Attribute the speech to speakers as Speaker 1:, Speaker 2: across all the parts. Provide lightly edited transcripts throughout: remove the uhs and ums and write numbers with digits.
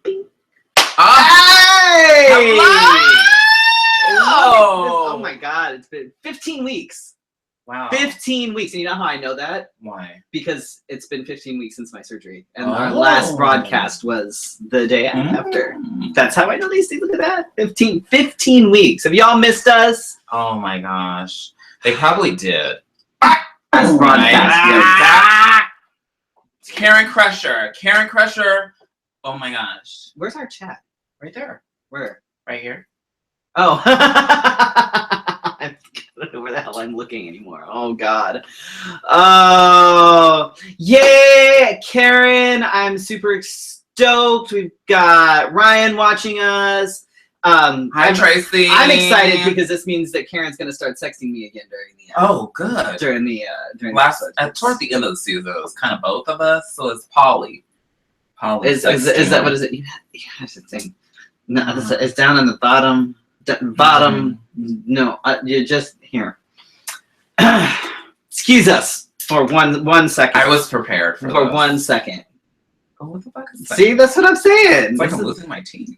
Speaker 1: Hey!
Speaker 2: Hello!
Speaker 1: Oh my God, it's been 15 weeks.
Speaker 2: Wow.
Speaker 1: 15 weeks. And you know how I know that?
Speaker 2: Why?
Speaker 1: Because it's been 15 weeks since my surgery. And our last broadcast was the day after. That's how I know these things. Look at that. 15 weeks. Have y'all missed us?
Speaker 2: Oh my gosh. They probably did.
Speaker 1: Last broadcast.
Speaker 2: Karen Crusher. Oh my gosh.
Speaker 1: Where's our chat?
Speaker 2: Right there.
Speaker 1: Where?
Speaker 2: Right here.
Speaker 1: Oh. I don't know where the hell I'm looking anymore. Oh God. Oh yeah, Karen. I'm super stoked. We've got Ryan watching us.
Speaker 2: Hi, Tracy.
Speaker 1: I'm excited because this means that Karen's gonna start texting me again during the
Speaker 2: good.
Speaker 1: during the
Speaker 2: toward the end of the season. It was kind of both of us, so it's Polly.
Speaker 1: Is that what is it? You have to think. No, it's down on the bottom. Bottom. No, you're just here. Excuse us for one second.
Speaker 2: I was prepared for
Speaker 1: 1 second.
Speaker 2: Oh, what the fuck is that?
Speaker 1: See, that's what I'm saying.
Speaker 2: It's like I'm losing my teeth.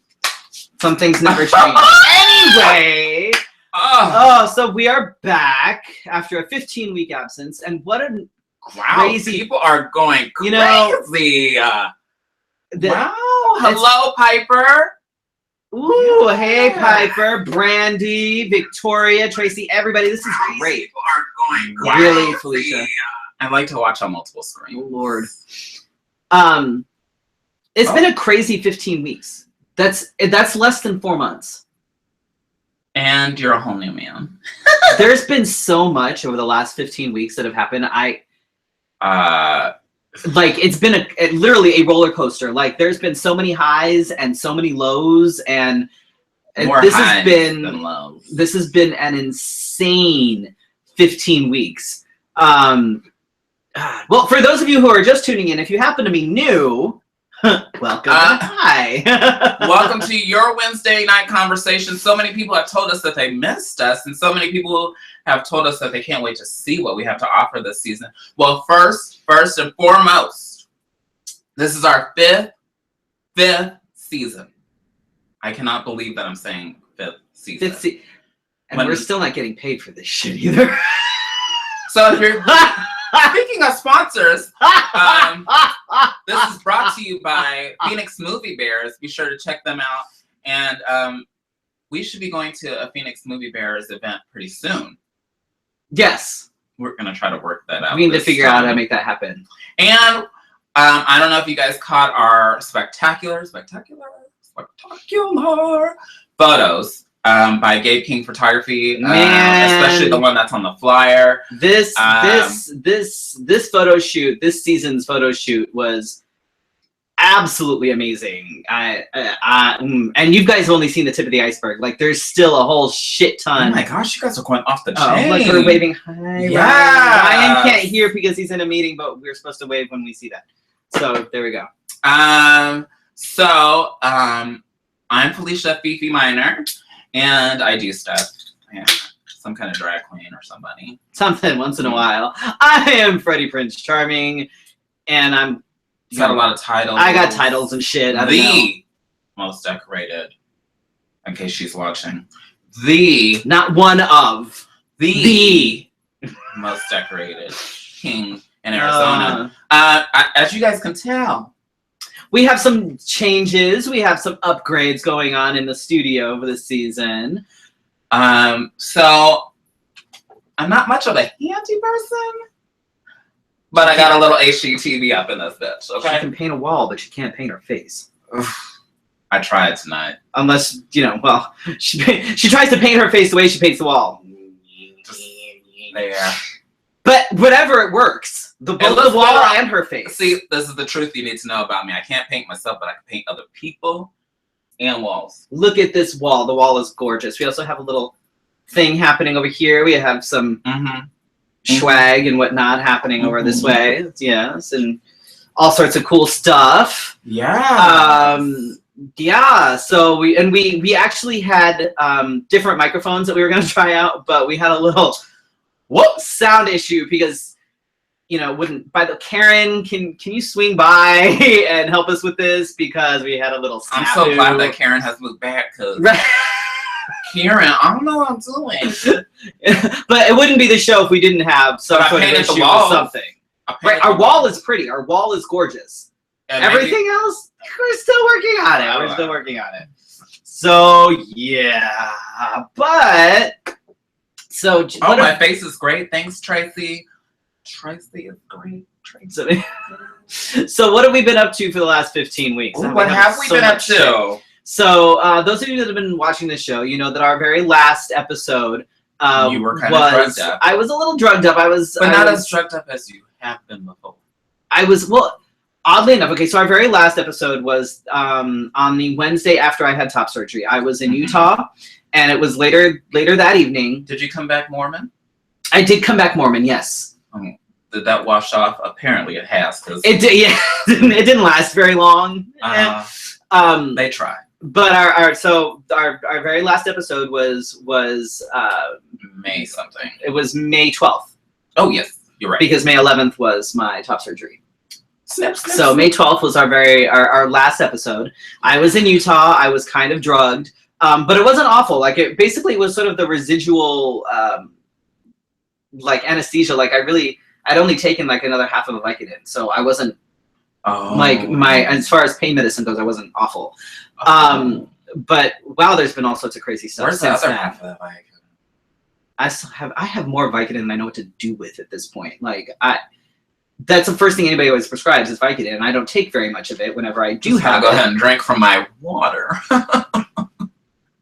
Speaker 1: Some things never change. Anyway. So we are back after a 15-week absence, and what a crazy
Speaker 2: people are going crazy. Wow. Hello, Piper.
Speaker 1: Ooh, hey, Piper, Brandy, Victoria, Tracy, everybody. This is great.
Speaker 2: People are going crazy.
Speaker 1: Really, Felicia.
Speaker 2: I like to watch on multiple screens.
Speaker 1: Oh, Lord. It's been a crazy 15 weeks. That's less than 4 months.
Speaker 2: And you're a whole new man.
Speaker 1: There's been so much over the last 15 weeks that have happened. It's been literally a roller coaster. Like, there's been so many highs and so many lows, and this has been an insane 15 weeks. Well, for those of you who are just tuning in, if you happen to be new, welcome. Hi.
Speaker 2: Welcome to your Wednesday night conversation. So many people have told us that they missed us, and so many people have told us that they can't wait to see what we have to offer this season. Well, first and foremost, this is our fifth season. I cannot believe that I'm saying fifth season.
Speaker 1: And we're still not getting paid for this shit either.
Speaker 2: So if you're speaking of sponsors, this is brought to you by Phoenix Movie Bears. Be sure to check them out. And we should be going to a Phoenix Movie Bears event pretty soon.
Speaker 1: Yes.
Speaker 2: We're going to try to work that out.
Speaker 1: We need to figure out how to make that happen.
Speaker 2: And I don't know if you guys caught our spectacular photos by Gabe King Photography, especially the one that's on the flyer.
Speaker 1: This photo shoot, this season's photo shoot was absolutely amazing. And you guys have only seen the tip of the iceberg. Like, there's still a whole shit ton.
Speaker 2: Oh my gosh, you guys are going off the chain.
Speaker 1: Like, we're waving hi.
Speaker 2: Yeah.
Speaker 1: Ryan can't hear because he's in a meeting, but we're supposed to wave when we see that. So there we go.
Speaker 2: I'm Felicia Fefe Minor, and I do stuff. Yeah, some kind of drag queen or somebody.
Speaker 1: Something once in a while. I am Freddy Prinze Charming, and I'm
Speaker 2: got a lot of titles.
Speaker 1: I got titles and shit. I don't know.
Speaker 2: Most decorated. In case she's watching.
Speaker 1: Not one of.
Speaker 2: The most decorated king in Arizona. As you guys can tell,
Speaker 1: we have some changes. We have some upgrades going on in the studio for this season.
Speaker 2: So I'm not much of a handy person, but I got a little HGTV up in this bitch. Okay,
Speaker 1: she can paint a wall, but she can't paint her face.
Speaker 2: I tried tonight.
Speaker 1: Unless, she tries to paint her face the way she paints the wall.
Speaker 2: Just there.
Speaker 1: But whatever, it works. Both the wall and her face.
Speaker 2: See, this is the truth you need to know about me. I can't paint myself, but I can paint other people and walls.
Speaker 1: Look at this wall. The wall is gorgeous. We also have a little thing happening over here. We have some swag and whatnot happening over this way. Yes, and all sorts of cool stuff.
Speaker 2: Yeah.
Speaker 1: Yeah. So we actually had different microphones that we were going to try out, but we had a little sound issue because wouldn't. By the Karen, can you swing by and help us with this because we had a little snafu.
Speaker 2: I'm so glad that Karen has moved back because Karen, I don't know what I'm doing.
Speaker 1: But it wouldn't be the show if we didn't have some sort of issue with something. Right, our wall is pretty. Our wall is gorgeous. And everything else, we're still working on it. We're still working on it. So yeah, but
Speaker 2: my face is great. Thanks, Tracy. Tracy is great. Tracy.
Speaker 1: So what have we been up to for the last 15 weeks?
Speaker 2: Ooh, what have we been up to?
Speaker 1: So those of you that have been watching this show, you know that our very last episode
Speaker 2: you were kind of drugged up.
Speaker 1: I was a little drugged up.
Speaker 2: But not as drugged up as you have been before.
Speaker 1: Oddly enough, okay, so our very last episode was on the Wednesday after I had top surgery. I was in Utah, and it was later that evening.
Speaker 2: Did you come back Mormon?
Speaker 1: I did come back Mormon, yes.
Speaker 2: Did that wash off? Apparently it has.
Speaker 1: It did, yeah. It didn't last very long.
Speaker 2: They try.
Speaker 1: But our very last episode was
Speaker 2: May something.
Speaker 1: It was May 12th.
Speaker 2: Oh yes, you're right.
Speaker 1: Because May 11th was my top surgery.
Speaker 2: Snip.
Speaker 1: So May 12th was our last episode. I was in Utah. I was kind of drugged, but it wasn't awful. Like it basically was sort of the residual like anesthesia. Like I'd only taken like another half of a Vicodin, so I wasn't as far as pain medicine goes, I wasn't awful. But wow, there's been all sorts of crazy stuff.
Speaker 2: Where's the other half of that Vicodin?
Speaker 1: I have more Vicodin than I know what to do with at this point. That's the first thing anybody always prescribes is Vicodin, and I don't take very much of it whenever I do have it.
Speaker 2: Go ahead and drink from my water.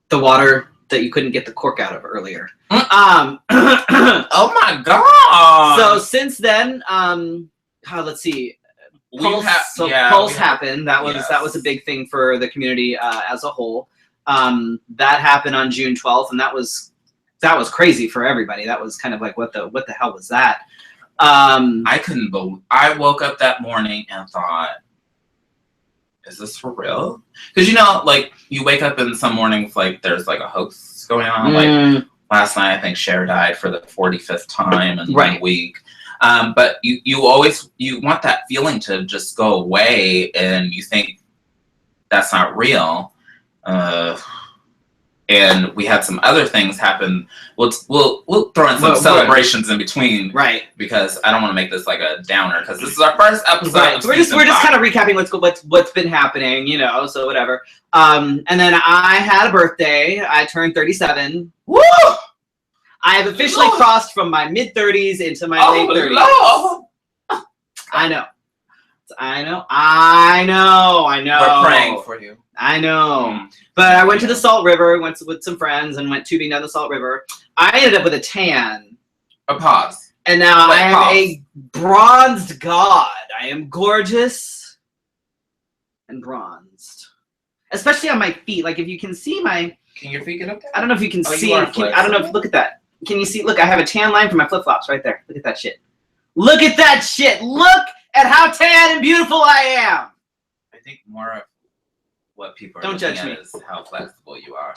Speaker 1: The water that you couldn't get the cork out of earlier.
Speaker 2: Oh my god!
Speaker 1: So since then, let's see. Pulse happened. That was a big thing for the community as a whole. That happened on June 12th, and that was crazy for everybody. That was kind of like what the hell was that?
Speaker 2: I couldn't believe. I woke up that morning and thought, "Is this for real?" Because you wake up in some mornings like there's like a hoax going on. Like last night, I think Cher died for the 45th time in 1 week. But you always want that feeling to just go away, and you think that's not real. And we had some other things happen. We'll throw in some celebrations in between,
Speaker 1: right? Because
Speaker 2: I don't want to make this like a downer, because this is our first episode.
Speaker 1: Right. So we're just kind of recapping what's been happening, so whatever. And then I had a birthday. I turned 37. Woo! I have officially crossed from my mid-30s into my late 30s. I know.
Speaker 2: We're praying for you.
Speaker 1: I know. But I went to the Salt River, went with some friends, and went tubing down the Salt River. I ended up with a tan.
Speaker 2: A pause.
Speaker 1: And now I am a bronzed god. I am gorgeous and bronzed. Especially on my feet. Like, if you can see my...
Speaker 2: Can your feet get up there?
Speaker 1: I don't know if you can see... I don't know if... Look at that. Can you see? Look, I have a tan line for my flip-flops right there. Look at that shit. Look at that shit. Look at how tan and beautiful I am.
Speaker 2: I think more of what people are
Speaker 1: don't
Speaker 2: looking
Speaker 1: judge me
Speaker 2: at is how flexible you are.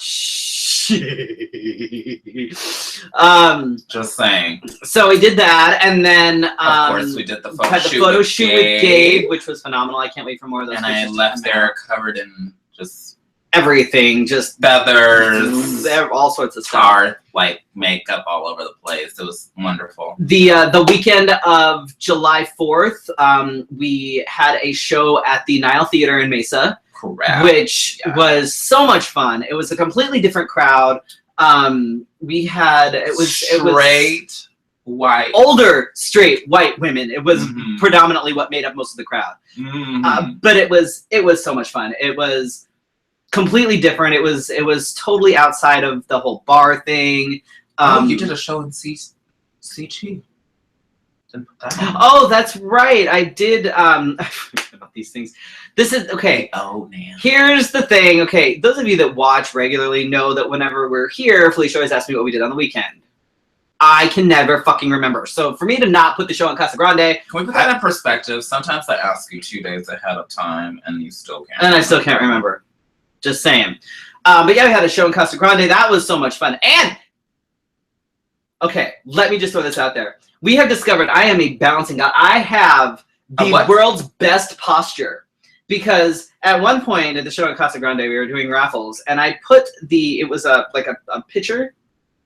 Speaker 2: Just saying.
Speaker 1: So we did that, and then
Speaker 2: of course we did the
Speaker 1: photo shoot with Gabe, which was phenomenal. I can't wait for more of those.
Speaker 2: And I left there covered in just
Speaker 1: everything, just
Speaker 2: feathers,
Speaker 1: all sorts of stuff,
Speaker 2: like makeup all over the place. It was wonderful.
Speaker 1: The weekend of July 4th, we had a show at the Nile Theater in Mesa.
Speaker 2: Correct.
Speaker 1: Which was so much fun. It was a completely different crowd. We had it was older straight white women. It was predominantly what made up most of the crowd. But it was so much fun. It was completely different. It was totally outside of the whole bar thing.
Speaker 2: You did a show in CG.
Speaker 1: Oh, that's right. I did. I forget about these things. This is okay.
Speaker 2: Oh man.
Speaker 1: Here's the thing. Okay, those of you that watch regularly know that whenever we're here, Felicia always asks me what we did on the weekend. I can never fucking remember. So for me to not put the show on Casa Grande,
Speaker 2: can we put that in perspective? Sometimes I ask you 2 days ahead of time, and you still can't.
Speaker 1: And I still can't remember. Just saying. But yeah, we had a show in Casa Grande. That was so much fun. And Okay, let me just throw this out there. We have discovered I am a balancing god. I have the world's best posture. Because at one point at the show in Casa Grande, we were doing raffles, and I put it was a pitcher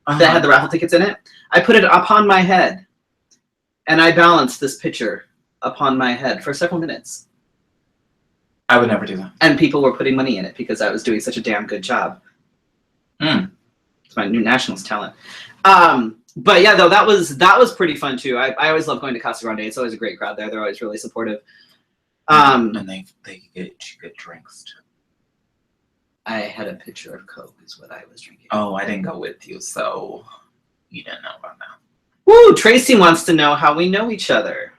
Speaker 1: that had the raffle tickets in it. I put it upon my head, and I balanced this pitcher upon my head for several minutes.
Speaker 2: I would never do that.
Speaker 1: And people were putting money in it because I was doing such a damn good job. It's my new nationals talent. But yeah, though that was pretty fun too. I always love going to Casa Grande. It's always a great crowd there. They're always really supportive.
Speaker 2: And they get you good drinks too.
Speaker 1: I had a pitcher of Coke is what I was drinking.
Speaker 2: Oh, I didn't go with you, so you didn't know about that.
Speaker 1: Woo! Tracy wants to know how we know each other.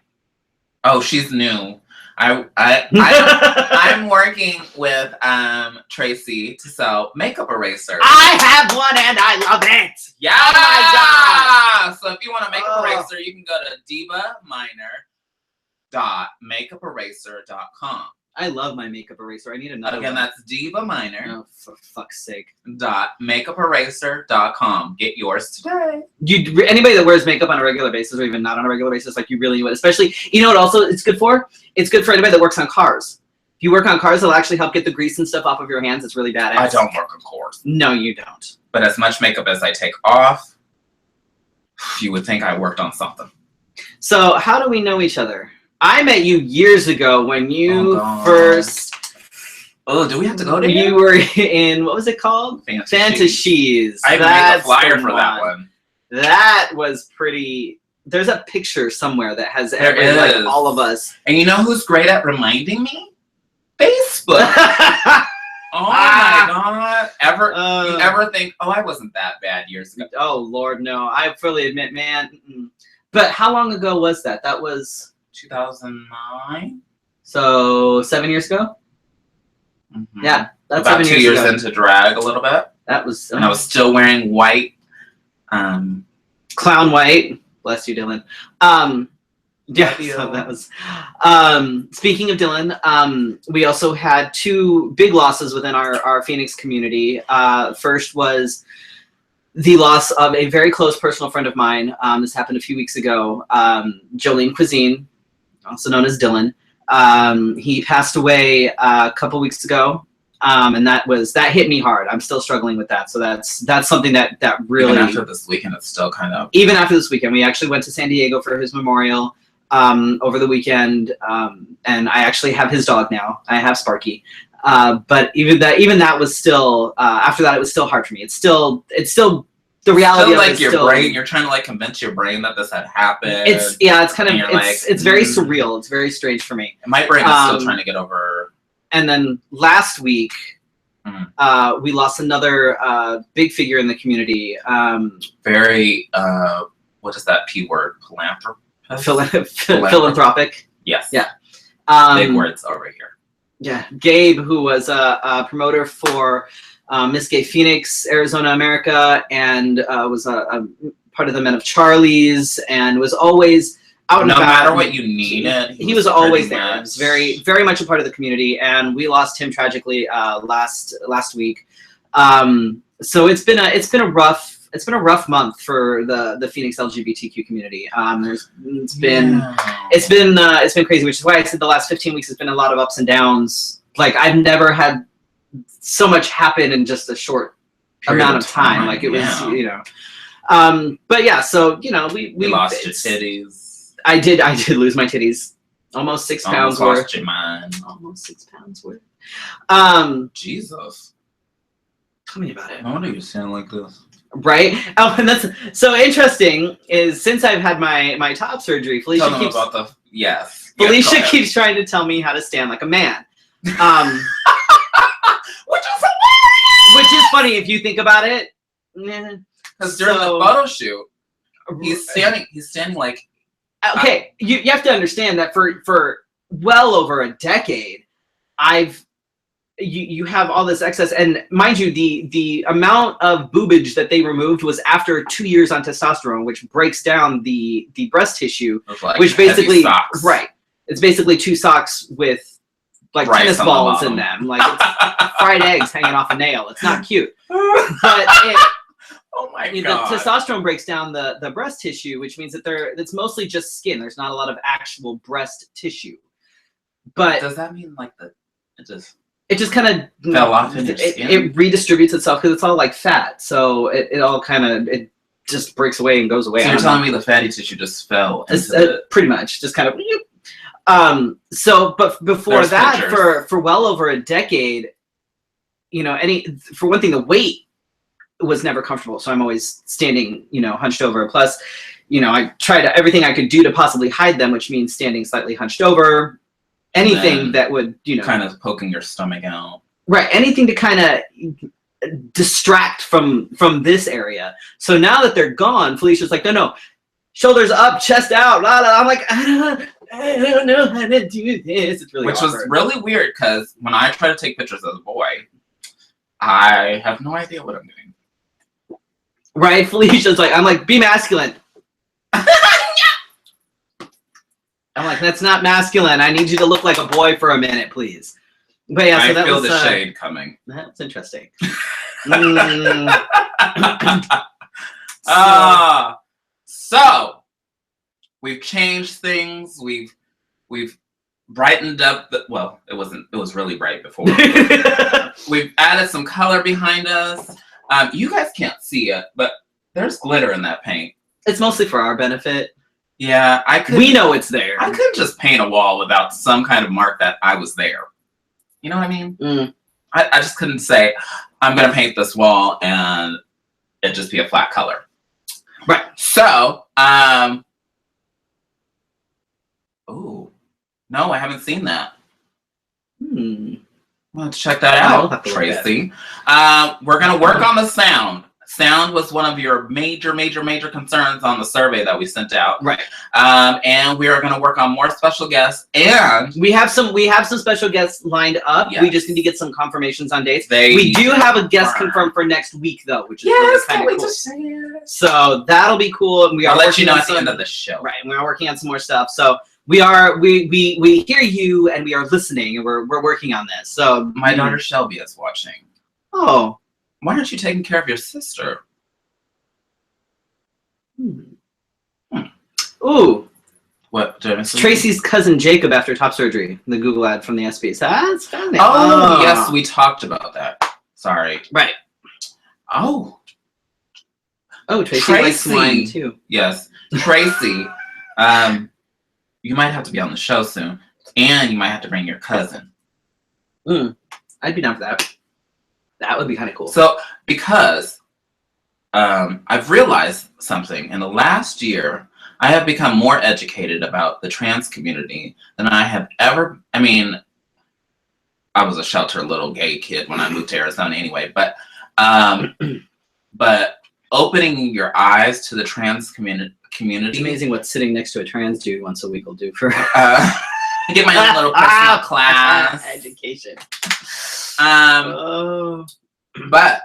Speaker 2: Oh, she's new. I'm working with Tracy to sell makeup erasers.
Speaker 1: I have one and I love it.
Speaker 2: Yeah.
Speaker 1: Oh my God.
Speaker 2: So if you want a makeup eraser, you can go to divaminor.makeuperaser.com.
Speaker 1: I love my makeup eraser. I need another
Speaker 2: Again,
Speaker 1: one.
Speaker 2: That's Diva Minor.
Speaker 1: Oh, for fuck's sake.
Speaker 2: .makeuperaser.com. Get yours today.
Speaker 1: Anybody that wears makeup on a regular basis or even not on a regular basis, like you really would, especially, you know what also it's good for? It's good for anybody that works on cars. If you work on cars, it'll actually help get the grease and stuff off of your hands. It's really badass.
Speaker 2: I don't work on cars.
Speaker 1: No, you don't.
Speaker 2: But as much makeup as I take off, you would think I worked on something.
Speaker 1: So how do we know each other? I met you years ago when you first...
Speaker 2: Oh, do we have to go to
Speaker 1: You were in, what was it called? Fantasies.
Speaker 2: I made a flyer for that one.
Speaker 1: That was pretty... There's a picture somewhere that has like all of us.
Speaker 2: And you know who's great at reminding me? Facebook. Oh my God. You ever think, oh, I wasn't that bad years ago?
Speaker 1: Oh, Lord, no. I fully admit, man. But how long ago was that? That was...
Speaker 2: 2009.
Speaker 1: So 7 years ago. Yeah, that's
Speaker 2: about
Speaker 1: 7
Speaker 2: 2 years into drag a little bit.
Speaker 1: That was,
Speaker 2: and I was still wearing white,
Speaker 1: clown white. Bless you, Dylan. Yeah, so that was. Speaking of Dylan, we also had two big losses within our Phoenix community. First was the loss of a very close personal friend of mine. This happened a few weeks ago. Jolene Cuisine, also known as Dylan. He passed away a couple weeks ago, and that hit me hard. I'm still struggling with that. So that's something that really.
Speaker 2: Even after this weekend, it's still kind of.
Speaker 1: Even after this weekend, we actually went to San Diego for his memorial over the weekend, and I actually have his dog now. I have Sparky. But even that was still after that, it was still hard for me. It's still the reality
Speaker 2: still
Speaker 1: of
Speaker 2: like your brain. You're trying to like convince your brain that this had happened.
Speaker 1: It's kind of it's very surreal. It's very strange for me.
Speaker 2: My brain is still trying to get over.
Speaker 1: And then last week, we lost another big figure in the community.
Speaker 2: Very what is that P word?
Speaker 1: Philanthropic.
Speaker 2: Yes.
Speaker 1: Yeah.
Speaker 2: Big words over here.
Speaker 1: Yeah, Gabe, who was a promoter for Miss Gay Phoenix, Arizona, America, and was a part of the Men of Charlie's, and was always out and about.
Speaker 2: No matter what you needed,
Speaker 1: he was always there. He was very, very much a part of the community, and we lost him tragically last week. So it's been a rough month for the Phoenix LGBTQ community. It's been crazy, which is why I said the last 15 weeks has been a lot of ups and downs. Like I've never had so much happen in just a short amount of time. Like it was, but yeah, so we
Speaker 2: lost your titties.
Speaker 1: I did lose my titties. Almost 6 pounds worth.
Speaker 2: Lost your mind.
Speaker 1: Almost 6 pounds worth.
Speaker 2: Jesus.
Speaker 1: Tell me about it.
Speaker 2: No wonder you sound like this.
Speaker 1: Right? Oh, and that's so interesting is since I've had my top surgery, Felicia keeps Felicia keeps trying to tell me how to stand like a man. Which is funny if you think about it.
Speaker 2: Because during the photo shoot, he's standing like.
Speaker 1: Okay, you have to understand that for well over a decade, you have all this excess, and mind you, the amount of boobage that they removed was after 2 years on testosterone, which breaks down the breast tissue,
Speaker 2: like
Speaker 1: which basically right. It's basically 2 socks with like tennis balls in them, like it's fried eggs hanging off a nail. It's not cute, but
Speaker 2: Oh my
Speaker 1: The
Speaker 2: God.
Speaker 1: testosterone breaks down the breast tissue, which means that it's mostly just skin. There's not a lot of actual breast tissue. But
Speaker 2: does that mean like it
Speaker 1: just kind of
Speaker 2: fell off in your skin?
Speaker 1: It redistributes itself because it's all like fat. So it all kind of just breaks away and goes away.
Speaker 2: So you're telling me the fatty tissue just fell into
Speaker 1: pretty much just kind of. But before
Speaker 2: There's
Speaker 1: that,
Speaker 2: pictures.
Speaker 1: for well over a decade, for one thing, the weight was never comfortable. So I'm always standing, hunched over. Plus, I tried everything I could do to possibly hide them, which means standing slightly hunched over. Anything that would,
Speaker 2: kind of poking your stomach out.
Speaker 1: Right. Anything to kind of distract from this area. So now that they're gone, Felicia's like, no, shoulders up, chest out. Blah, blah. I'm like, I don't know how to do this. It's really awkward.
Speaker 2: Was really weird because when I try to take pictures as a boy, I have no idea what I'm doing.
Speaker 1: Right. Felicia's like, I'm like, be masculine. I'm like, that's not masculine. I need you to look like a boy for a minute, please. But yeah, so
Speaker 2: I feel the shade coming.
Speaker 1: That's interesting.
Speaker 2: So we've changed things. We've brightened up it was really bright before. We've added some color behind us. You guys can't see it, but there's glitter in that paint. It's
Speaker 1: mostly for our benefit.
Speaker 2: Yeah,
Speaker 1: we know it's there.
Speaker 2: I couldn't just paint a wall without some kind of mark that I was there. You know what I mean? I just couldn't say, I'm going to paint this wall and it just be a flat color.
Speaker 1: Right.
Speaker 2: So, no, I haven't seen that. Let's check that out, Tracy. We're going to work on the sound. Sound was one of your major concerns on the survey that we sent out.
Speaker 1: Right.
Speaker 2: And we are going to work on more special guests, and
Speaker 1: we have some special guests lined up. Yes. We just need to get some confirmations on dates. We do have a guest confirmed for next week though, which is really kind of cool. So that'll be cool. And
Speaker 2: I'll let you know at the end of the show.
Speaker 1: Right. And we are working on some more stuff. So we hear you and we are listening and we're working on this. So
Speaker 2: my daughter Shelby is watching.
Speaker 1: Oh.
Speaker 2: Why aren't you taking care of your sister?
Speaker 1: Ooh.
Speaker 2: What?
Speaker 1: Tracy's cousin Jacob after top surgery. The Google ad from the SB. So that's funny.
Speaker 2: Oh, yes, we talked about that. Sorry.
Speaker 1: Right.
Speaker 2: Oh,
Speaker 1: Tracy likes wine too.
Speaker 2: Yes. Tracy, you might have to be on the show soon. And you might have to bring your cousin.
Speaker 1: I'd be down for that. That would be kind of cool.
Speaker 2: So, because I've realized something. In the last year, I have become more educated about the trans community than I have ever. I mean, I was a sheltered little gay kid when I moved to Arizona anyway. But opening your eyes to the trans community.
Speaker 1: It's amazing what sitting next to a trans dude once a week will do for
Speaker 2: get my own little personal class.
Speaker 1: Education.
Speaker 2: But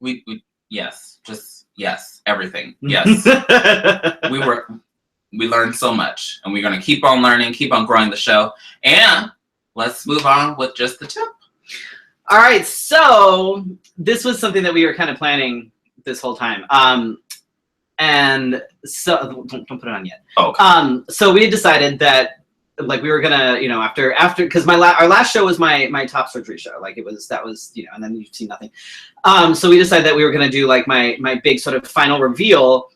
Speaker 2: we yes, everything. Yes. we learned so much, and we're gonna keep on learning, keep on growing the show. And let's move on with just the tip.
Speaker 1: All right, so this was something that we were kind of planning this whole time. And so don't put it on yet.
Speaker 2: Okay.
Speaker 1: So we had decided that like we were gonna, after because our last show was my top surgery show. Like that was and then you've seen nothing. So we decided that we were gonna do like my big sort of final reveal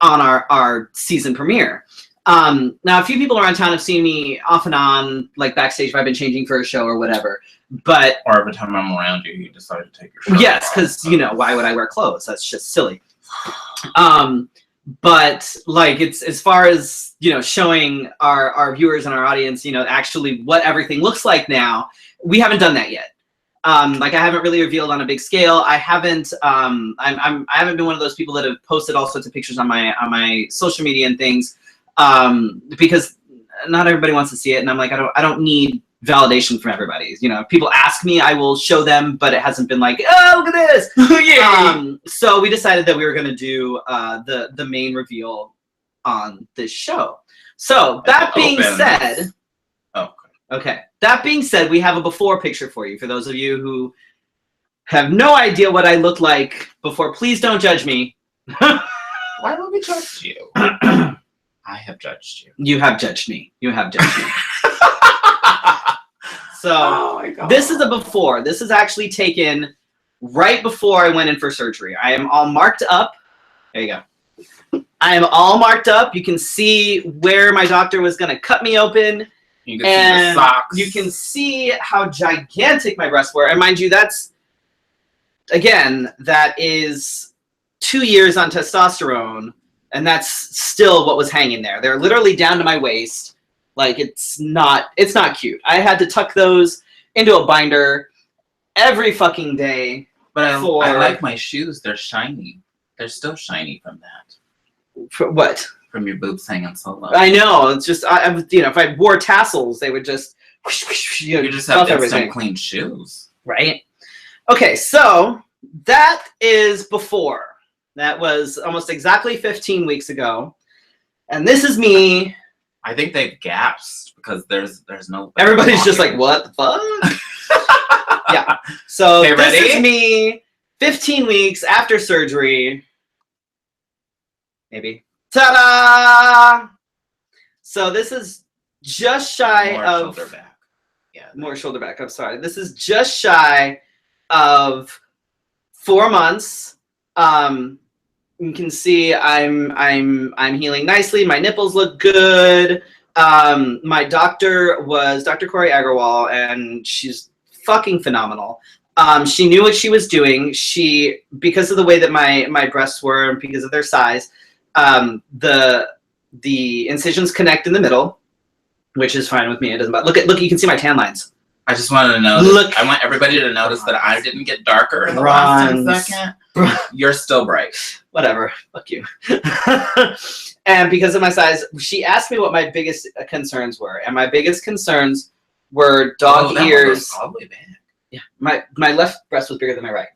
Speaker 1: on our season premiere. Now a few people around town have seen me off and on like backstage if I've been changing for a show or whatever. But
Speaker 2: or every time I'm around you decide to take your shirt
Speaker 1: yes, because why would I wear clothes? That's just silly. But like it's as far as showing our viewers and our audience actually what everything looks like now, we haven't done that yet. Like I haven't really revealed on a big scale. I haven't I haven't been one of those people that have posted all sorts of pictures on my social media and things because not everybody wants to see it, and I'm like I don't need validation from everybody. If people ask me, I will show them, but it hasn't been like, oh, look at this. Yeah. So we decided that we were going to do the main reveal on this show. So that being said, okay. That being said, we have a before picture for you. For those of you who have no idea what I looked like before. Please don't judge me.
Speaker 2: Why would we judge you? I have judged you.
Speaker 1: You have judged me. You have judged me. So
Speaker 2: oh my God.
Speaker 1: This is a before. This is actually taken right before I went in for surgery. I am all marked up. There you go. I am all marked up. You can see where my doctor was going to cut me open.
Speaker 2: You can see the socks.
Speaker 1: You can see how gigantic my breasts were. And mind you, that's, again, that is 2 years on testosterone. And that's still what was hanging there. They're literally down to my waist. Like, it's not cute. I had to tuck those into a binder every fucking day.
Speaker 2: But I like my shoes. They're shiny. They're still shiny from that.
Speaker 1: For what?
Speaker 2: From your boobs hanging so low.
Speaker 1: I know. It's just, if I wore tassels, they would just,
Speaker 2: you just have to have some clean shoes.
Speaker 1: Right? Okay, so that is before. That was almost exactly 15 weeks ago. And this is me.
Speaker 2: I think they've gasped because there's no.
Speaker 1: Everybody's just like, what the fuck? Yeah. So this is me, 15 weeks after surgery. Maybe. Ta-da! So this is just shy of
Speaker 2: shoulder back. Yeah.
Speaker 1: More shoulder back. I'm sorry. This is just shy of 4 months. You can see I'm healing nicely. My nipples look good. My doctor was Dr. Corey Agarwal, and she's fucking phenomenal. She knew what she was doing. Because of the way that my breasts were and because of their size, the incisions connect in the middle, which is fine with me. It doesn't bother. Look, you can see my tan lines.
Speaker 2: I just wanted to know. I want everybody to notice that I didn't get darker in the last 10 seconds. You're still bright.
Speaker 1: Whatever. Fuck you. And because of my size, she asked me what my biggest concerns were, and my biggest concerns were dog ears.
Speaker 2: All the way back.
Speaker 1: Yeah, my left breast was bigger than my right.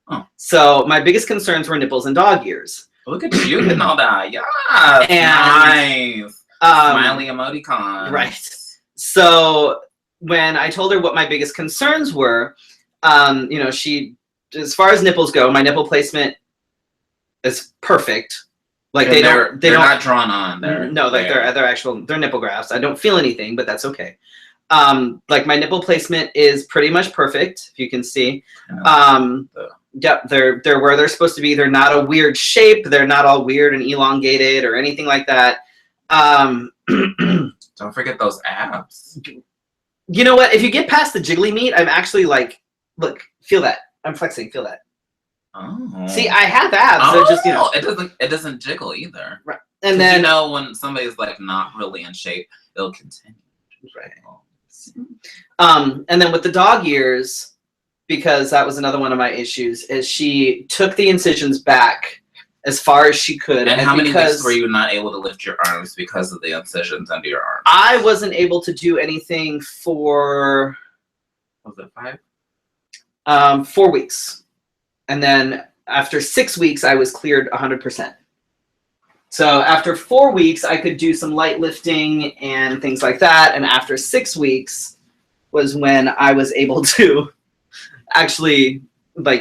Speaker 2: Oh.
Speaker 1: So my biggest concerns were nipples and dog ears.
Speaker 2: Look at you getting all that. Yeah. Nice. Smiley emoticon.
Speaker 1: Right. So when I told her what my biggest concerns were, she, as far as nipples go, my nipple placement is perfect. Like they're
Speaker 2: not drawn on. They're
Speaker 1: nipple grafts. I don't feel anything, but that's okay. Like my nipple placement is pretty much perfect, if you can see. Yep, they're where they're supposed to be. They're not a weird shape. They're not all weird and elongated or anything like that.
Speaker 2: Don't forget those abs.
Speaker 1: You know what? If you get past the jiggly meat, I'm actually like, look, feel that. I'm flexing. Feel that.
Speaker 2: Oh.
Speaker 1: See, I have abs.
Speaker 2: Oh,
Speaker 1: they're just,
Speaker 2: it doesn't jiggle either.
Speaker 1: Right. And then
Speaker 2: when somebody's like not really in shape, it'll continue.
Speaker 1: Right. And then with the dog ears, because that was another one of my issues, is she took the incisions back as far as she could.
Speaker 2: And how many weeks were you not able to lift your arms because of the incisions under your arms?
Speaker 1: I wasn't able to do anything for...
Speaker 2: Was it 5?
Speaker 1: 4 weeks. And then after 6 weeks, I was cleared 100%. So after 4 weeks, I could do some light lifting and things like that. And after 6 weeks was when I was able to actually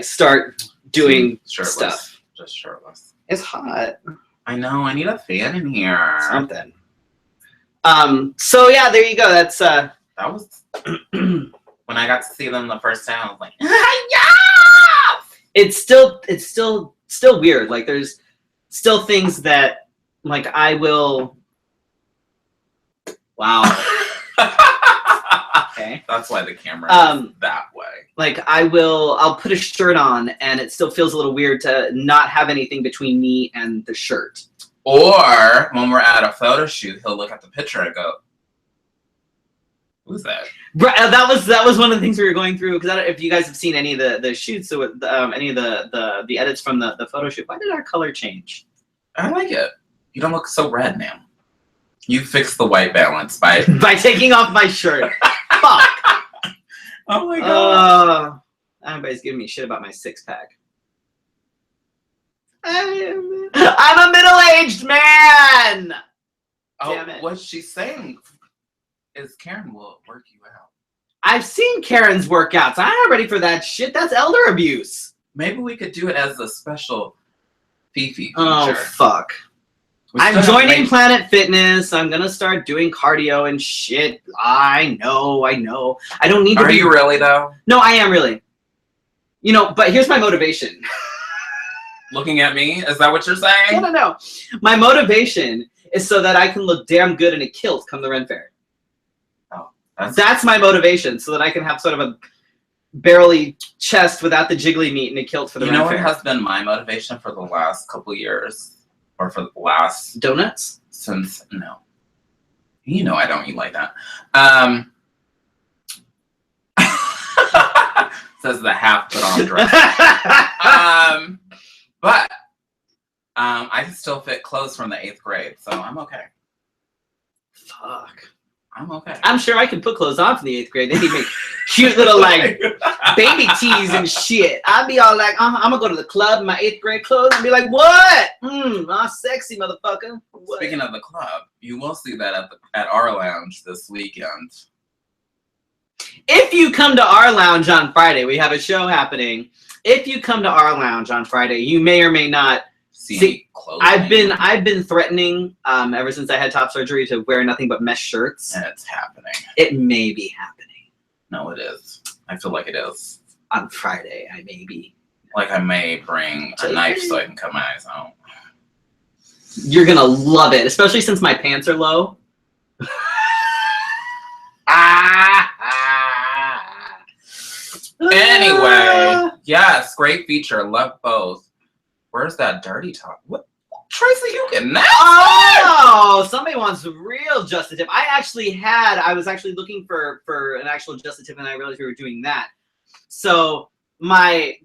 Speaker 1: start doing stuff.
Speaker 2: Just shirtless.
Speaker 1: It's hot.
Speaker 2: I know. I need a fan in here.
Speaker 1: Something. So yeah, there you go. That's
Speaker 2: that was when I got to see them the first time. I was like, yeah.
Speaker 1: It's still weird. Like there's still things that I will. Wow. Okay.
Speaker 2: That's why the camera is that way.
Speaker 1: I'll put a shirt on and it still feels a little weird to not have anything between me and the shirt.
Speaker 2: Or when we're at a photo shoot, he'll look at the picture and go, "Who's that?"
Speaker 1: Right, that was one of the things we were going through, because if you guys have seen any of the shoots, so any of the edits from the photo shoot, why did our color change?
Speaker 2: I like it. You don't look so red now. You fixed the white balance by
Speaker 1: taking off my shirt. Fuck.
Speaker 2: Oh my god.
Speaker 1: Everybody's giving me shit about my 6-pack. I'm a middle-aged man.
Speaker 2: Oh,
Speaker 1: damn it.
Speaker 2: What she's saying is Karen will work you out.
Speaker 1: I've seen Karen's workouts. I'm not ready for that shit. That's elder abuse.
Speaker 2: Maybe we could do it as a special Fefe feature.
Speaker 1: Oh, fuck. I'm joining Planet Fitness. I'm gonna start doing cardio and shit. I know. I don't need to
Speaker 2: Are you really, though?
Speaker 1: No, I am really. You know, but here's my motivation.
Speaker 2: Looking at me? Is that what you're saying?
Speaker 1: No. My motivation is so that I can look damn good in a kilt come the Ren Fair.
Speaker 2: Oh.
Speaker 1: That's my motivation, so that I can have sort of a barely chest without the jiggly meat in a kilt for the Ren Fair.
Speaker 2: You know what has been my motivation for the last couple years? Or for the last...
Speaker 1: Donuts?
Speaker 2: Since... No. You know I don't eat like that. Says the half put on dress. But I can still fit clothes from the 8th grade, so I'm okay.
Speaker 1: Fuck.
Speaker 2: I'm okay.
Speaker 1: I'm sure I can put clothes on from the 8th grade. They need make cute little like baby tees and shit. I'd be all like, I'm gonna go to the club in my 8th grade clothes and be like, what? Sexy motherfucker. What?
Speaker 2: Speaking of the club, you will see that at our lounge this weekend.
Speaker 1: If you come to our lounge on Friday, we have a show happening. If you come to our lounge on Friday, you may or may not see clothing. I've been threatening ever since I had top surgery to wear nothing but mesh shirts.
Speaker 2: And it's happening.
Speaker 1: It may be happening.
Speaker 2: No, it is. I feel like it is.
Speaker 1: On Friday, I may be.
Speaker 2: Like I may bring a knife so I can cut my eyes out.
Speaker 1: You're gonna love it, especially since my pants are low.
Speaker 2: Anyway, yes, great feature. Love both. Where's that dirty talk? What? Tracy, you can now.
Speaker 1: Oh, somebody wants real Just a Tip. I was actually looking for an actual Just a Tip, and I realized we were doing that. So my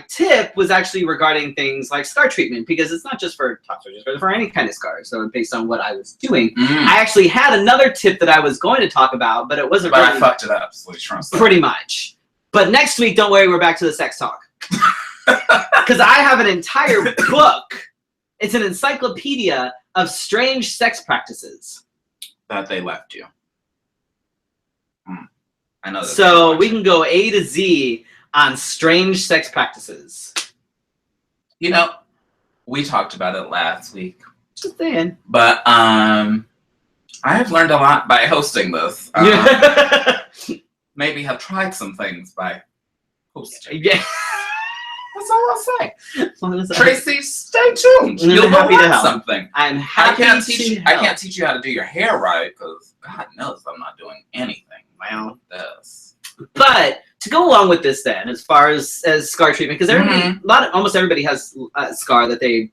Speaker 1: tip was actually regarding things like scar treatment, because it's not just for top surgery, but for any kind of scars. So based on what I was doing, I actually had another tip that I was going to talk about, but it wasn't.
Speaker 2: But really, I fucked it up. So
Speaker 1: pretty much. But next week, don't worry, we're back to the sex talk. Because I have an entire book. It's an encyclopedia of strange sex practices
Speaker 2: that they left you. I know.
Speaker 1: So we can go A to Z on strange sex practices.
Speaker 2: You know, we talked about it last week.
Speaker 1: Just saying.
Speaker 2: But I have learned a lot by hosting this. Maybe have tried some things by hosting.
Speaker 1: Yeah.
Speaker 2: That's all I'll say. Tracy, stay tuned. You'll
Speaker 1: happy to help.
Speaker 2: Something.
Speaker 1: I'm happy to help.
Speaker 2: I can't teach you how to do your hair right, because God knows I'm not doing anything around this.
Speaker 1: But to go along with this, then, as far as scar treatment, because almost everybody has a scar that they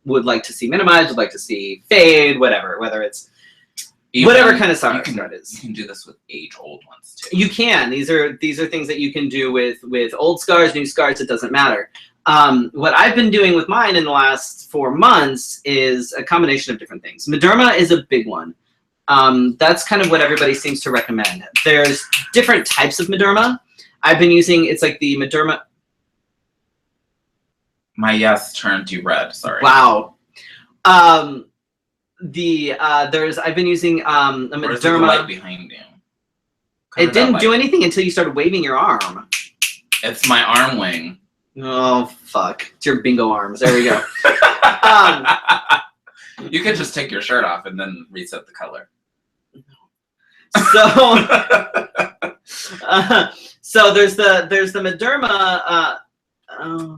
Speaker 1: would like to see minimized, would like to see fade, whatever, whether it's whatever kind of scar it is.
Speaker 2: You can do this with age-old ones too.
Speaker 1: You can. These are things that you can do with old scars, new scars. It doesn't matter. What I've been doing with mine in the last 4 months is a combination of different things. Mederma is a big one. That's kind of what everybody seems to recommend. There's different types of Mederma. I've been using, it's like the Mederma.
Speaker 2: My yes turned you red. Sorry.
Speaker 1: Wow. I've been using a Mederma.
Speaker 2: Where's the light behind you?
Speaker 1: It didn't do anything until you started waving your arm.
Speaker 2: It's my arm wing.
Speaker 1: Oh fuck! It's your bingo arms. There we go.
Speaker 2: You could just take your shirt off and then reset the color.
Speaker 1: So there's the Mederma.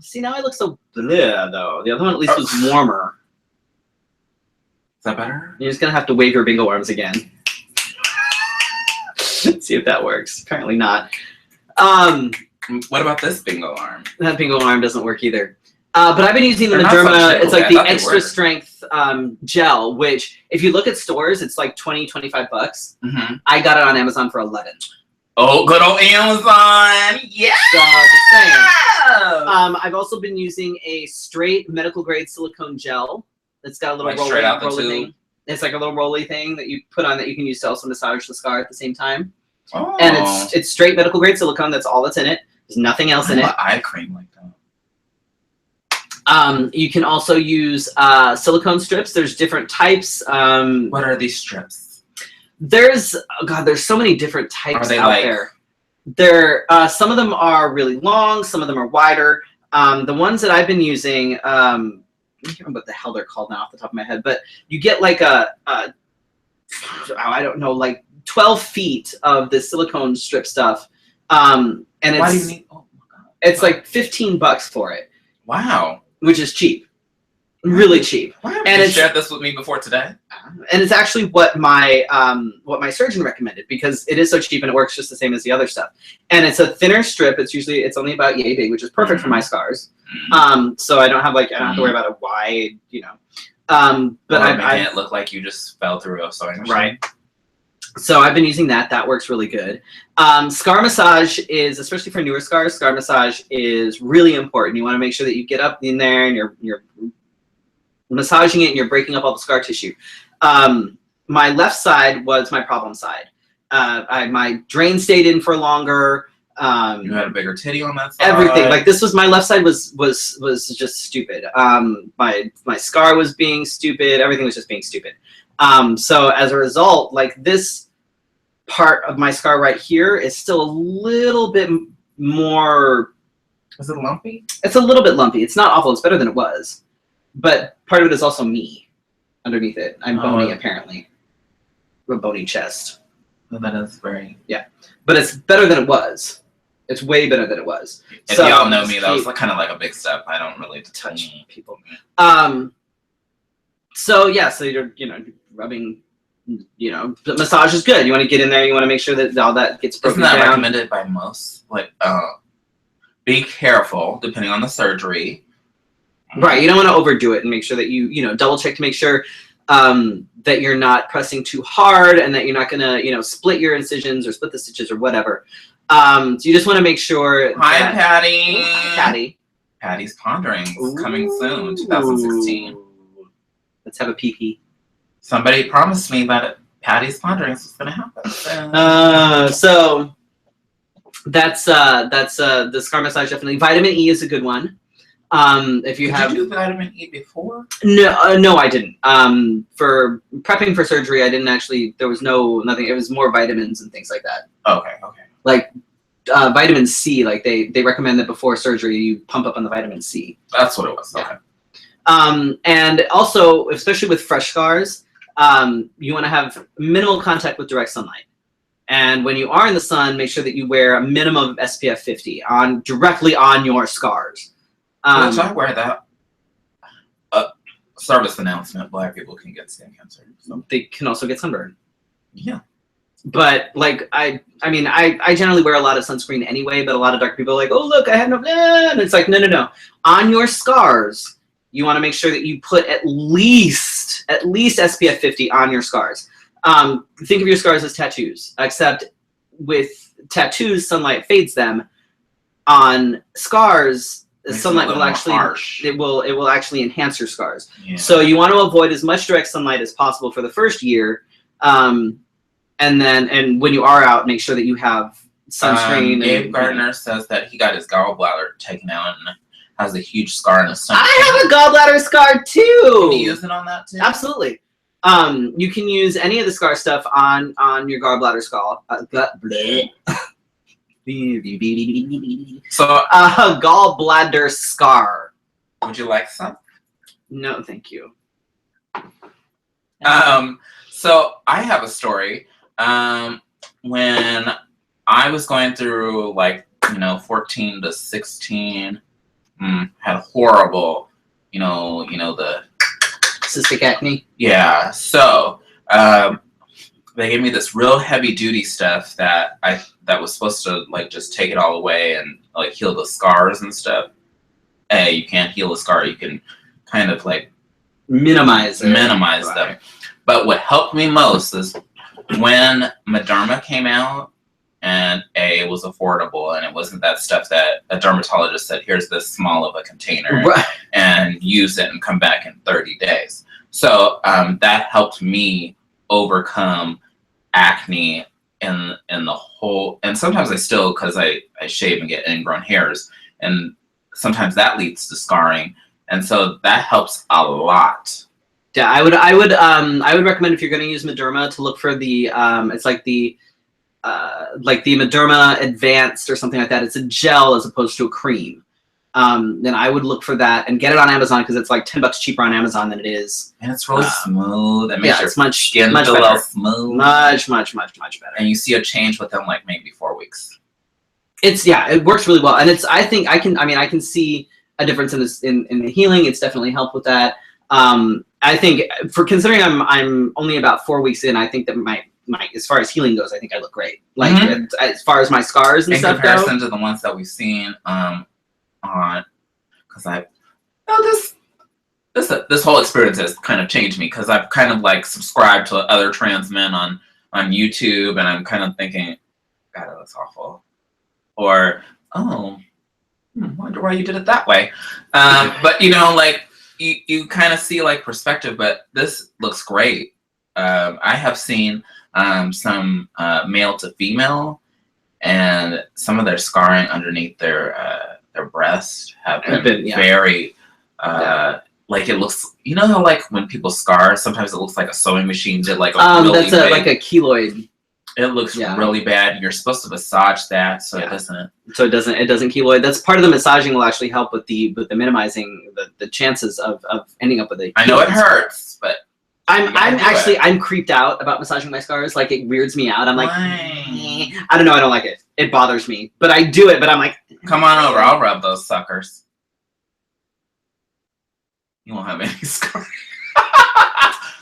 Speaker 1: See, now I look so bleh though. The other one at least was warmer.
Speaker 2: Is that better?
Speaker 1: You're just gonna have to wave your bingo arms again. See if that works. Apparently not.
Speaker 2: What about this bingo arm?
Speaker 1: That bingo arm doesn't work either. But I've been using the Mederma. It's like the extra strength gel, which if you look at stores, it's like $20-25. I got it on Amazon for $11.
Speaker 2: Oh, good old Amazon! Yeah.
Speaker 1: So, just saying. I've also been using a straight medical grade silicone gel. It's got a little rolly thing. It's like a little rolly thing that you put on that you can use to also massage the scar at the same time.
Speaker 2: Oh.
Speaker 1: And it's straight medical grade silicone. That's all that's in it. There's nothing else in it.
Speaker 2: Eye cream like that.
Speaker 1: You can also use silicone strips. There's different types.
Speaker 2: What are these strips?
Speaker 1: There's so many different types out there. Some of them are really long, some of them are wider. The ones that I've been using, I can't remember what the hell they're called now off the top of my head, but you get like I don't know, like 12 feet of this silicone strip stuff. And
Speaker 2: why do you need, oh my God.
Speaker 1: It's like $15 for it.
Speaker 2: Wow.
Speaker 1: Which is cheap. Really cheap.
Speaker 2: Why haven't you shared this with me before today?
Speaker 1: And it's actually what my surgeon recommended, because it is so cheap and it works just the same as the other stuff. And it's a thinner strip. It's only about yay big, which is perfect for my scars. So I don't have have to worry about a wide, but I
Speaker 2: make it look like you just fell through a sewing machine.
Speaker 1: Right. So I've been using that. That works really good. Scar massage is, especially for newer scars, scar massage is really important. You want to make sure that you get up in there and you're massaging it and you're breaking up all the scar tissue. My left side was my problem side. My drain stayed in for longer.
Speaker 2: You had a bigger titty on that side.
Speaker 1: Everything. Like this was, my left side was just stupid. My scar was being stupid. Everything was just being stupid. So as a result, like this part of my scar right here is still a little bit more.
Speaker 2: Is it lumpy?
Speaker 1: It's a little bit lumpy. It's not awful. It's better than it was. But part of it is also me underneath it. I'm bony, apparently. A bony chest.
Speaker 2: Well, that is very...
Speaker 1: Yeah. But it's better than it was. It's way better than it was.
Speaker 2: If y'all know me, that was kind of like a big step. I don't really touch
Speaker 1: people. So yeah, so you're, rubbing, massage is good. You want to get in there. You want to make sure that all that gets broken down.
Speaker 2: Isn't that recommended by most? Like, be careful, depending on the surgery.
Speaker 1: Right, you don't want to overdo it, and make sure that you double check to make sure that you're not pressing too hard and that you're not gonna split your incisions or split the stitches or whatever. So you just want to make sure.
Speaker 2: Hi, Patty.
Speaker 1: Hi, Patty.
Speaker 2: Patty's Ponderings coming soon, 2016.
Speaker 1: Let's have a pee-pee.
Speaker 2: Somebody promised me that Patty's Ponderings was gonna happen.
Speaker 1: So that's the scar massage definitely. Vitamin E is a good one. If you
Speaker 2: Did you do vitamin E before?
Speaker 1: No, I didn't. For prepping for surgery, I didn't actually. There was nothing. It was more vitamins and things like that.
Speaker 2: Okay.
Speaker 1: Like vitamin C, like they recommend that before surgery you pump up on the vitamin C.
Speaker 2: That's what it was.
Speaker 1: Yeah. Okay. And also, especially with fresh scars, you want to have minimal contact with direct sunlight. And when you are in the sun, make sure that you wear a minimum of SPF 50 directly on your scars.
Speaker 2: So I wear that. Service announcement: Black people can get skin cancer. So.
Speaker 1: They can also get sunburn.
Speaker 2: Yeah.
Speaker 1: But like I generally wear a lot of sunscreen anyway. But a lot of dark people are like, oh look, I have no. And it's like no. On your scars, you want to make sure that you put at least SPF 50 on your scars. Think of your scars as tattoos, except with tattoos, sunlight fades them. On scars, sunlight will actually harsh. It will actually enhance your scars. Yeah. So you want to avoid as much direct sunlight as possible for the first year, and when you are out, make sure that you have sunscreen.
Speaker 2: Gabe Gardner says that he got his gallbladder taken out and has a huge scar in his stomach.
Speaker 1: I have a gallbladder scar too.
Speaker 2: Can you use it on that too?
Speaker 1: Absolutely. You can use any of the scar stuff on your gallbladder scar. So gallbladder scar.
Speaker 2: Would you like some?
Speaker 1: No, thank you.
Speaker 2: So I have a story. When I was going through 14 to 16, had horrible, the
Speaker 1: cystic acne.
Speaker 2: Yeah. So they gave me this real heavy duty stuff that was supposed to just take it all away and heal the scars and stuff. You can't heal a scar. You can kind of minimize them. But what helped me most is when Mederma came out, and it was affordable, and it wasn't that stuff that a dermatologist said, here's this small of a container, right, and use it and come back in 30 days. So that helped me overcome acne in the whole, and sometimes I still, because I shave and get ingrown hairs, and sometimes that leads to scarring, and so that helps a lot.
Speaker 1: Yeah, I would recommend if you're going to use Mederma to look for the it's like the Mederma Advanced or something like that. It's a gel as opposed to a cream. Then I would look for that and get it on Amazon because it's like $10 cheaper on Amazon than it is.
Speaker 2: And it's really smooth. It makes
Speaker 1: it's much
Speaker 2: skin
Speaker 1: much
Speaker 2: feel
Speaker 1: better.
Speaker 2: Smooth.
Speaker 1: Much better.
Speaker 2: And you see a change within like maybe 4 weeks.
Speaker 1: It works really well, and I can see a difference in this in the healing. It's definitely helped with that. I think for considering I'm only about 4 weeks in, I think that my as far as healing goes, I think I look great. Like as far as my scars and stuff go.
Speaker 2: In comparison to the ones that we've seen on, because this whole experience has kind of changed me because I've kind of like subscribed to other trans men on YouTube, and I'm kind of thinking, God, that looks awful, or wonder why you did it that way. But like. You kind of see like perspective, but this looks great. I have seen some male to female, and some of their scarring underneath their breast have been very like it looks. You know how like when people scar, sometimes it looks like a sewing machine did like a really big,
Speaker 1: like a keloid.
Speaker 2: It looks really bad. You're supposed to massage that so it doesn't.
Speaker 1: So it doesn't keloid. That's part of the massaging will actually help with the minimizing the chances of ending up with a keloid.
Speaker 2: I know it hurts, but
Speaker 1: I'm creeped out about massaging my scars. Like it weirds me out. I'm like, I don't know. I don't like it. It bothers me. But I do it. But I'm like,
Speaker 2: come on over. I'll rub those suckers. You won't have any scars.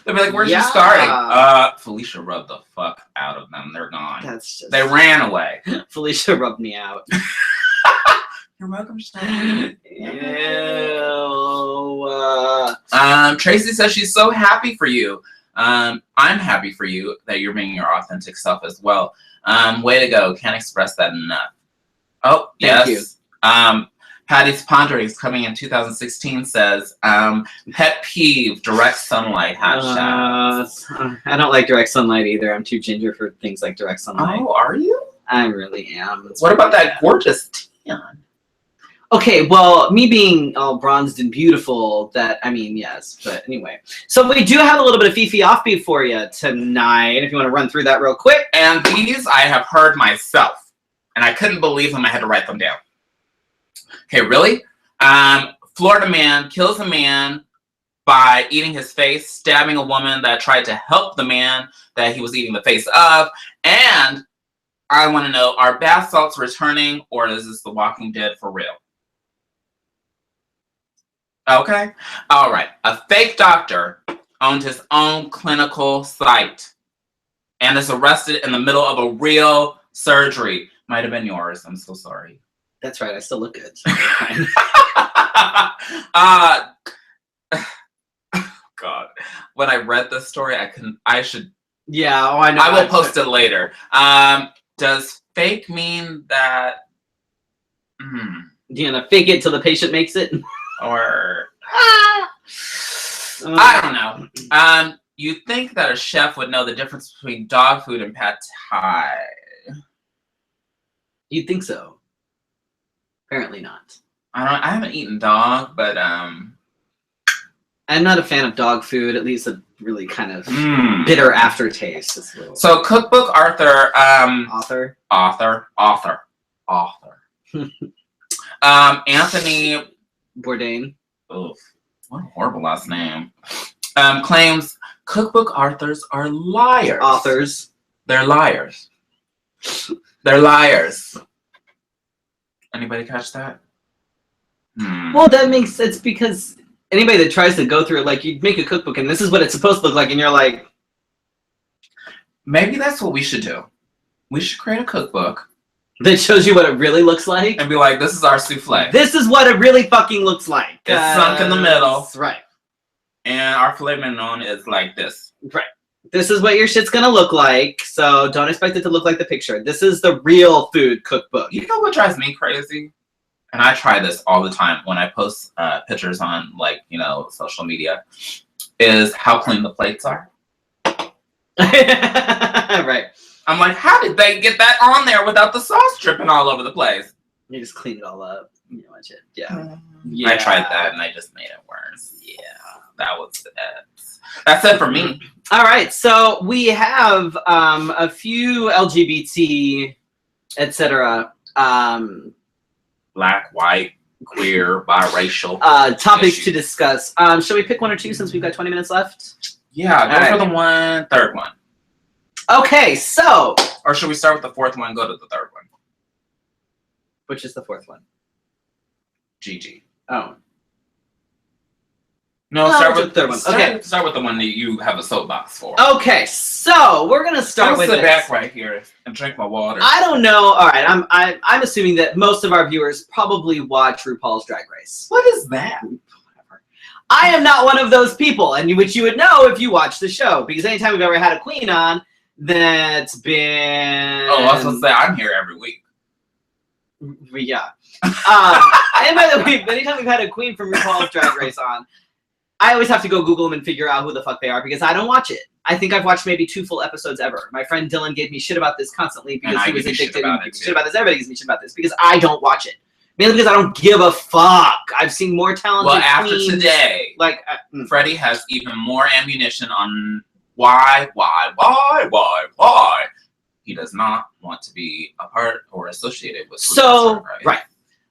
Speaker 2: They'll be like, where's your scarring? Felicia rubbed the fuck out of them. They're gone. They ran away.
Speaker 1: Felicia rubbed me out.
Speaker 2: You're welcome, Ashanti.
Speaker 1: Ew.
Speaker 2: Tracy says she's so happy for you. I'm happy for you that you're being your authentic self as well. Way to go. Can't express that enough. Oh,
Speaker 1: Thank you.
Speaker 2: Patty's Ponderings coming in 2016 says, pet peeve, direct sunlight, hashtags.
Speaker 1: I don't like direct sunlight either. I'm too ginger for things like direct sunlight.
Speaker 2: Oh, are you?
Speaker 1: I really am.
Speaker 2: What about that gorgeous tan?
Speaker 1: Okay, well, me being all bronzed and beautiful, yes. But anyway. So we do have a little bit of Fefe offbeat for you tonight, if you want to run through that real quick.
Speaker 2: And these I have heard myself, and I couldn't believe them. I had to write them down. Okay, really? Florida man kills a man by eating his face, stabbing a woman that tried to help the man that he was eating the face of. And I want to know, are bath salts returning, or is this The Walking Dead for real? Okay. All right. A fake doctor owned his own clinical site and is arrested in the middle of a real surgery. Might have been yours. I'm so sorry.
Speaker 1: That's right. I still look good.
Speaker 2: God. When I read this story, I should.
Speaker 1: Yeah. Oh, I know.
Speaker 2: I will post it later. Does fake mean that?
Speaker 1: You gonna fake it till the patient makes it?
Speaker 2: Or. I don't know. You think that a chef would know the difference between dog food and pad thai?
Speaker 1: You'd think so. Apparently not.
Speaker 2: I haven't eaten dog, but
Speaker 1: I'm not a fan of dog food. It leaves a really kind of bitter aftertaste.
Speaker 2: So cookbook author. Anthony
Speaker 1: Bourdain.
Speaker 2: Oh, what a horrible last name. Claims cookbook authors are liars.
Speaker 1: Authors.
Speaker 2: They're liars. They're liars. Anybody catch that?
Speaker 1: Well, that makes sense because anybody that tries to go through it, like you make a cookbook and this is what it's supposed to look like, and you're like,
Speaker 2: maybe that's what we should do. We should create a cookbook
Speaker 1: that shows you what it really looks like,
Speaker 2: and be like, "This is our souffle.
Speaker 1: This is what it really fucking looks like.
Speaker 2: It's sunk in the middle,
Speaker 1: right?
Speaker 2: And our filet mignon is like this,
Speaker 1: right? This is what your shit's gonna look like. So don't expect it to look like the picture. This is the real food cookbook.
Speaker 2: You know what drives me crazy? And I try this all the time when I post pictures on social media, is how clean the plates are.
Speaker 1: Right.
Speaker 2: I'm like, how did they get that on there without the sauce dripping all over the place?
Speaker 1: You just clean it all up. You watch it. Yeah.
Speaker 2: I tried that and I just made it worse. Yeah. That was it. That's it for me.
Speaker 1: All right. So we have a few LGBT, etc.
Speaker 2: Black, white, queer, biracial
Speaker 1: topics to discuss. Shall we pick one or two since we've got 20 minutes left?
Speaker 2: Yeah, go for the third one.
Speaker 1: Okay, so.
Speaker 2: Or should we start with the fourth one and go to the third one?
Speaker 1: Which is the fourth one?
Speaker 2: Gigi.
Speaker 1: Oh.
Speaker 2: No, start with
Speaker 1: the third one. Okay.
Speaker 2: Start with the one that you have a soapbox for.
Speaker 1: Okay, so we're gonna start with.
Speaker 2: I'm gonna sit back right here and drink my water.
Speaker 1: I don't know. All right, I'm assuming that most of our viewers probably watch RuPaul's Drag Race.
Speaker 2: What is that?
Speaker 1: I am not one of those people, and which you would know if you watch the show, because anytime we've ever had a queen on, that's been.
Speaker 2: Oh, I was gonna say I'm here every week.
Speaker 1: Yeah. And by the way, anytime we've had a queen from RuPaul's Drag Race on, I always have to go Google them and figure out who the fuck they are because I don't watch it. I think I've watched maybe 2 full episodes ever. My friend Dylan gave me shit about this constantly because he was addicted. Shit about this. Everybody gives me shit about this because I don't watch it. Mainly because I don't give a fuck. I've seen more talented
Speaker 2: Well, after
Speaker 1: queens,
Speaker 2: today, Freddy has even more ammunition on why he does not want to be a part or associated with.
Speaker 1: So, right.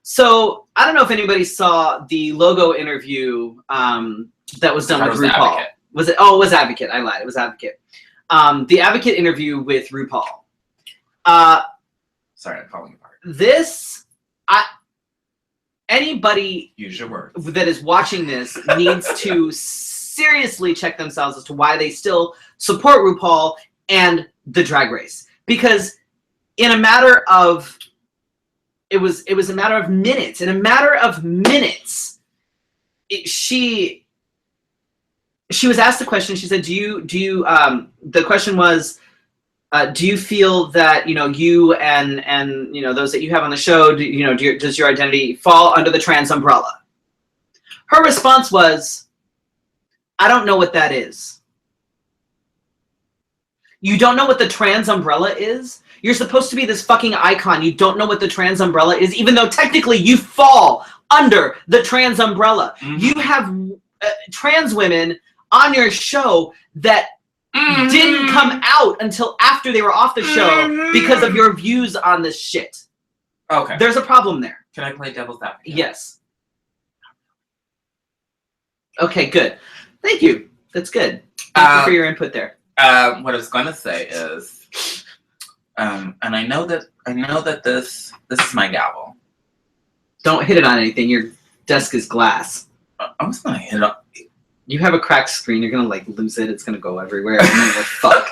Speaker 1: So, I don't know if anybody saw the logo interview that was done with RuPaul. Advocate. Was it? Oh, it was Advocate. I lied. It was Advocate. The Advocate interview with RuPaul.
Speaker 2: Sorry, I'm falling apart.
Speaker 1: Anybody
Speaker 2: use your words
Speaker 1: that is watching this needs to seriously check themselves as to why they still support RuPaul and the Drag Race. Because in a matter of it was a matter of minutes. In a matter of minutes, she was asked a question. She said, "Do you?" The question was, "Do you feel that you and those that you have on the show, does your identity fall under the trans umbrella?" Her response was, "I don't know what that is." You don't know what the trans umbrella is? You're supposed to be this fucking icon. You don't know what the trans umbrella is, even though technically you fall under the trans umbrella. Mm-hmm. You have trans women on your show that didn't come out until after they were off the show because of your views on this shit.
Speaker 2: Okay.
Speaker 1: There's a problem there.
Speaker 2: Can I play devil's advocate?
Speaker 1: Yes. Okay, good. Thank you. That's good. Thank you for your input there.
Speaker 2: What I was going to say is, and I know that this is my gavel.
Speaker 1: Don't hit it on anything. Your desk is glass.
Speaker 2: I was going to hit it on.
Speaker 1: You have a cracked screen. You're going to lose it. It's going to go everywhere. Fuck.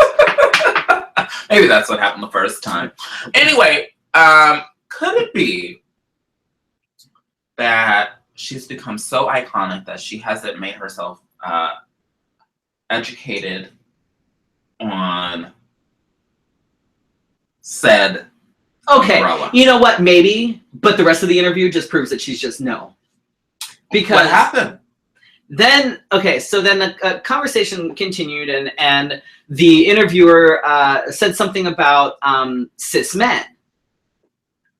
Speaker 2: Maybe that's what happened the first time. Anyway, could it be that she's become so iconic that she hasn't made herself educated on said umbrella?
Speaker 1: You know what? Maybe. But the rest of the interview just proves that she's just no. Because
Speaker 2: what happened?
Speaker 1: Then, so then the conversation continued, and the interviewer said something about cis men.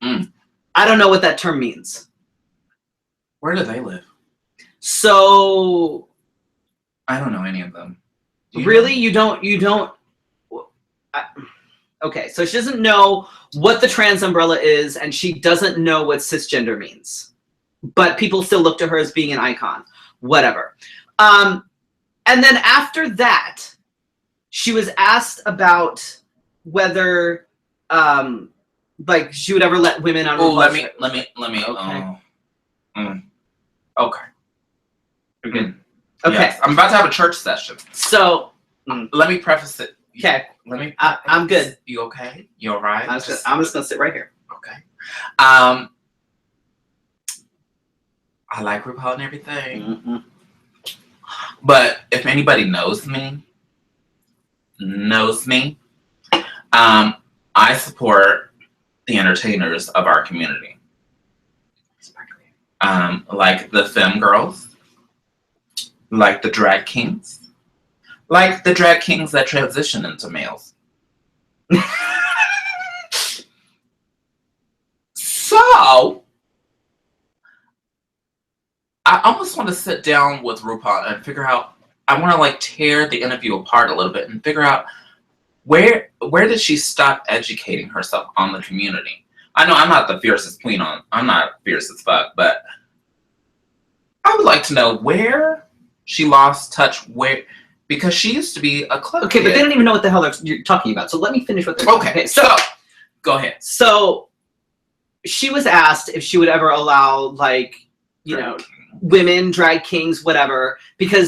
Speaker 1: I don't know what that term means.
Speaker 2: Where do they live?
Speaker 1: So
Speaker 2: I don't know any of them.
Speaker 1: Really? You don't? Okay, so she doesn't know what the trans umbrella is, and she doesn't know what cisgender means. But people still look to her as being an icon. Whatever. And then after that, she was asked about whether she would ever let women on.
Speaker 2: Oh, let me.
Speaker 1: Okay.
Speaker 2: Okay.
Speaker 1: Okay.
Speaker 2: Okay. Yes. I'm about to have a church session.
Speaker 1: So
Speaker 2: let me preface it.
Speaker 1: Okay. I'm good.
Speaker 2: You okay? You all right?
Speaker 1: I'm just gonna sit right here.
Speaker 2: Okay. I like RuPaul and everything. Mm-hmm. But if anybody knows me, I support the entertainers of our community. Like the femme girls, like the drag kings, like the drag kings that transition into males. So, I almost want to sit down with RuPaul and figure out. I want to like tear the interview apart a little bit and figure out where did she stop educating herself on the community. I know I'm not the fiercest queen on. I'm not fierce as fuck, but I would like to know where she lost touch. Where, because she used to be a club.
Speaker 1: Okay, but they don't even know what the hell you're talking about. So let me finish what they're
Speaker 2: talking. Okay, so go ahead.
Speaker 1: So she was asked if she would ever allow, like, you know, women, drag kings, whatever, because